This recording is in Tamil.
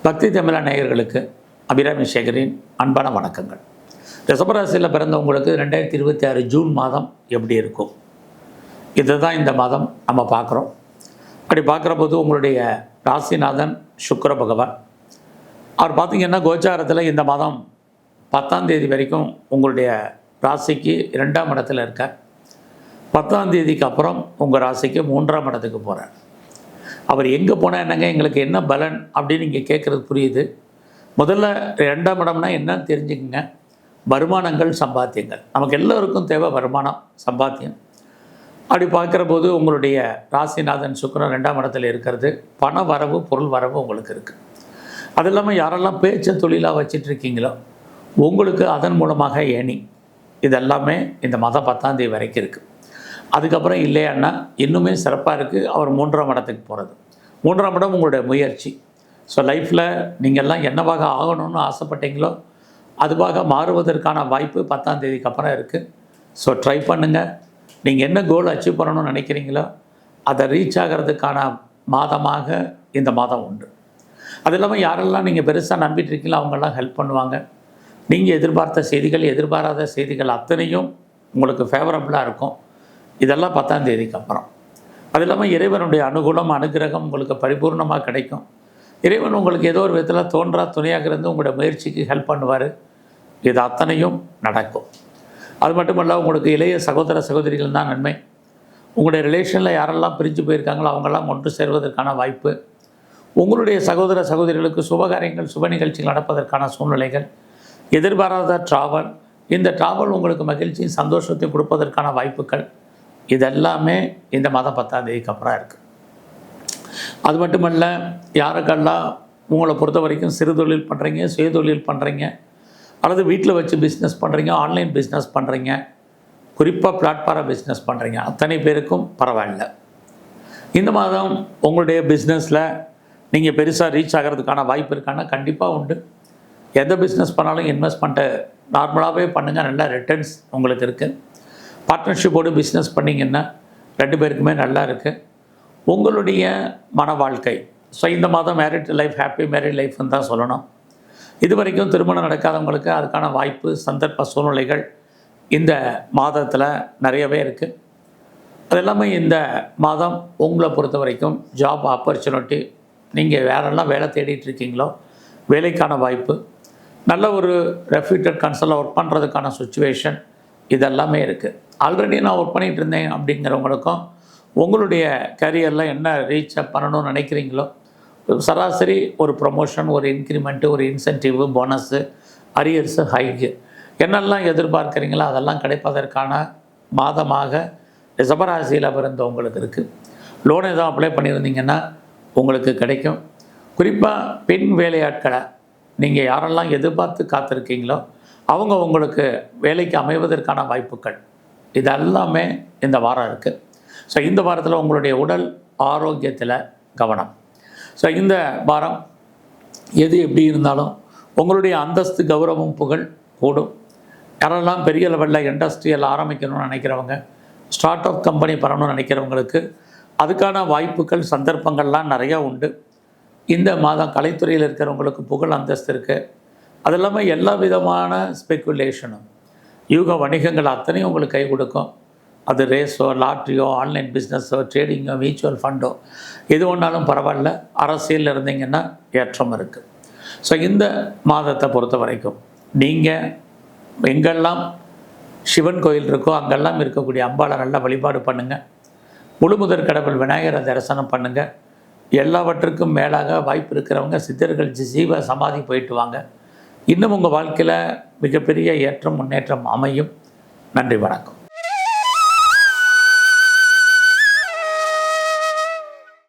பக்தி தமிழா நேயர்களுக்கு அபிராமி சேகரின் அன்பான வணக்கங்கள். ரிஷபராசியில் பிறந்தவங்களுக்கு 2026 ஜூன் மாதம் எப்படி இருக்கும், இதுதான் இந்த மாதம் நம்ம பார்க்குறோம். அப்படி பார்க்குற போது உங்களுடைய ராசிநாதன் சுக்கிர பகவான் அவர் பார்த்திங்கன்னா கோச்சாரத்தில் இந்த மாதம் 10ஆம் தேதி வரைக்கும் உங்களுடைய ராசிக்கு 2ஆம் இடத்துல இருக்கார். 10ஆம் தேதிக்கு அப்புறம் உங்கள் ராசிக்கு 3ஆம் இடத்துக்கு போகிறார். அவர் எங்கே போனால் என்னங்க, எங்களுக்கு என்ன பலன் அப்படின்னு நீங்கள் கேட்குறது புரியுது. முதல்ல 2ஆம் இடம்னா என்னன்னு தெரிஞ்சுக்கங்க. வருமானங்கள், சம்பாத்தியங்கள். நமக்கு எல்லோருக்கும் தேவை வருமானம், சம்பாத்தியம். அப்படி பார்க்குற போது உங்களுடைய ராசிநாதன் சுக்கிரன் 2ஆம் இடத்துல இருக்கிறது பண வரவு, பொருள் வரவு உங்களுக்கு இருக்குது. அது இல்லாமல் யாரெல்லாம் பேச்சை தொழிலாக வச்சிட்ருக்கீங்களோ உங்களுக்கு அதன் மூலமாக ஏணி, இதெல்லாமே இந்த மாதம் 10ஆம் தேதி வரைக்கும் இருக்குது. அதுக்கப்புறம் இல்லையான்னா இன்னுமே சிறப்பாக இருக்குது. அவர் 3ஆம் இடத்துக்கு போகிறது. 3ஆம் இடம் உங்களுடைய முயற்சி. ஸோ லைஃப்பில் நீங்கள்லாம் என்னவாக ஆகணும்னு ஆசைப்பட்டீங்களோ அதுவாக மாறுவதற்கான வாய்ப்பு 10ஆம் தேதிக்கு அப்புறம் இருக்குது. ஸோ ட்ரை பண்ணுங்கள். நீங்கள் என்ன கோல் அச்சீவ் பண்ணணும்னு நினைக்கிறீங்களோ அதை ரீச் ஆகிறதுக்கான மாதமாக இந்த மாதம் உண்டு. அது இல்லாமல் யாரெல்லாம் நீங்கள் பெருசாக நம்பிட்டுருக்கீங்களோ அவங்கெல்லாம் ஹெல்ப் பண்ணுவாங்க. நீங்கள் எதிர்பார்த்த செய்திகள், எதிர்பாராத செய்திகள் அத்தனையும் உங்களுக்கு ஃபேவரபுளாக இருக்கும். இதெல்லாம் 10ஆம் தேதிக்கு அப்புறம். அது இல்லாமல் இறைவனுடைய அனுகூலம், அனுகிரகம் உங்களுக்கு பரிபூர்ணமாக கிடைக்கும். இறைவன் உங்களுக்கு ஏதோ ஒரு விதத்தில் தோன்றா துணையாக இருந்து உங்களுடைய முயற்சிக்கு ஹெல்ப் பண்ணுவார். இது அத்தனையும் நடக்கும். அது மட்டுமல்ல, உங்களுக்கு இளைய சகோதர சகோதரிகள் தான் நன்மை. உங்களுடைய ரிலேஷனில் யாரெல்லாம் பிரிஞ்சு போயிருக்காங்களோ அவங்கெல்லாம் ஒன்று சேர்வதற்கான வாய்ப்பு. உங்களுடைய சகோதர சகோதரிகளுக்கு சுபகாரியங்கள், சுப நிகழ்ச்சிகள் நடப்பதற்கான சூழ்நிலைகள். எதிர்பாராத ட்ராவல், இந்த ட்ராவல் உங்களுக்கு மகிழ்ச்சியும் சந்தோஷத்தையும் கொடுப்பதற்கான வாய்ப்புகள். இதெல்லாமே இந்த மாதம் 10ஆம் தேதிக்கு அப்புறம் இருக்குது. அது மட்டுமல்ல, யாருக்கெல்லாம் உங்களை பொறுத்த வரைக்கும் சிறு தொழில் பண்ணுறீங்க, சுயதொழில் பண்ணுறீங்க, அல்லது வீட்டில் வச்சு பிஸ்னஸ் பண்ணுறீங்க, ஆன்லைன் பிஸ்னஸ் பண்ணுறீங்க, குறிப்பாக பிளாட்ஃபார்ம் பிஸ்னஸ் பண்ணுறீங்க, அத்தனை பேருக்கும் பரவாயில்ல. இந்த மாதம் உங்களுடைய பிஸ்னஸில் நீங்கள் பெருசாக ரீச் ஆகிறதுக்கான வாய்ப்பு இருக்கான்னா கண்டிப்பாக உண்டு. எந்த பிஸ்னஸ் பண்ணாலும் இன்வெஸ்ட்மெண்ட்டை நார்மலாகவே பண்ணுங்கள், நல்ல ரிட்டர்ன்ஸ் உங்களுக்கு இருக்குது. பார்ட்னர்ஷிப்போடு பிஸ்னஸ் பண்ணிங்கன்னா 2 பேருக்குமே நல்லா இருக்குது. உங்களுடைய மன வாழ்க்கை, ஸோ இந்த மாதம் மேரிட் லைஃப், ஹாப்பி மேரிட் லைஃப்னு தான் சொல்லணும். இது வரைக்கும் திருமணம் நடக்காதவங்களுக்கு அதுக்கான வாய்ப்பு, சந்தர்ப்ப சூழ்நிலைகள் இந்த மாதத்தில் நிறையவே இருக்குது. அது இல்லாமல் இந்த மாதம் உங்களை பொறுத்த வரைக்கும் ஜாப் ஆப்பர்ச்சுனிட்டி, நீங்கள் வேறெல்லாம் வேலை தேடிட்டு இருக்கீங்களோ வேலைக்கான வாய்ப்பு, நல்ல ஒரு ரெப்யூட்டட் கன்சல்ட்டில் ஒர்க் பண்ணுறதுக்கான சுச்சுவேஷன், இதெல்லாமே இருக்குது. ஆல்ரெடி நான் ஒர்க் பண்ணிகிட்டு இருந்தேன் அப்படிங்கிறவங்களுக்கும் உங்களுடைய கரியரில் என்ன ரீச் பண்ணணும்னு நினைக்கிறீங்களோ சராசரி ஒரு ப்ரொமோஷன், ஒரு இன்க்ரிமெண்ட்டு, ஒரு இன்சென்டிவ், போனஸ்ஸு, அரியர்ஸு, ஹைக்கு என்னெல்லாம் எதிர்பார்க்குறீங்களோ அதெல்லாம் கிடைப்பதற்கான மாதமாக ரிஷபராசியில் பிறந்தவங்களுக்கு இருக்குது. லோன் எதுவும் அப்ளை பண்ணியிருந்தீங்கன்னா உங்களுக்கு கிடைக்கும். குறிப்பாக பெண் வேலையாட்களை நீங்கள் யாரெல்லாம் எதிர்பார்த்து காத்திருக்கீங்களோ அவங்க உங்களுக்கு வேலைக்கு அமைவதற்கான வாய்ப்புகள் இதெல்லாமே இந்த வாரம் இருக்குது. ஸோ இந்த வாரத்தில் உங்களுடைய உடல் ஆரோக்கியத்தில் கவனம். ஸோ இந்த வாரம் எது எப்படி இருந்தாலும் உங்களுடைய அந்தஸ்து, கௌரவம், புகழ் கூடும். யாரெல்லாம் பெரிய லெவலில் இண்டஸ்ட்ரியல் ஆரம்பிக்கணும்னு நினைக்கிறவங்க, ஸ்டார்ட் அப் கம்பெனி பண்ணணும்னு நினைக்கிறவங்களுக்கு அதுக்கான வாய்ப்புகள், சந்தர்ப்பங்கள்லாம் நிறையா உண்டு. இந்த மாதம் கலைத்துறையில் இருக்கிறவங்களுக்கு புகழ், அந்தஸ்து இருக்குது. அது இல்லாமல் எல்லா விதமான ஸ்பெக்குலேஷனும், யூக வணிகங்கள் அத்தனையும் உங்களுக்கு கை கொடுக்கும். அது ரேஸோ, லாட்ரியோ, ஆன்லைன் பிஸ்னஸோ, ட்ரேடிங்கோ, மியூச்சுவல் ஃபண்டோ, எது ஒன்றாலும் பரவாயில்ல. அரசியலில் இருந்தீங்கன்னா ஏற்றம் இருக்குது. ஸோ இந்த மாதத்தை பொறுத்த வரைக்கும் நீங்கள் எங்கெல்லாம் சிவன் கோயில் இருக்கோ அங்கெல்லாம் இருக்கக்கூடிய அம்பாளை நல்லா வழிபாடு பண்ணுங்கள். முழுமுதற் கடவுள் விநாயகரை தரிசனம் பண்ணுங்கள். எல்லாவற்றுக்கும் மேலாக வாய்ப்பு இருக்கிறவங்க சித்தர்கள் ஜீவ சமாதி போயிட்டு வாங்க. இன்னும் உங்கள் வாழ்க்கையில் மிகப்பெரிய ஏற்றம், முன்னேற்றம் அமையும். நன்றி, வணக்கம்.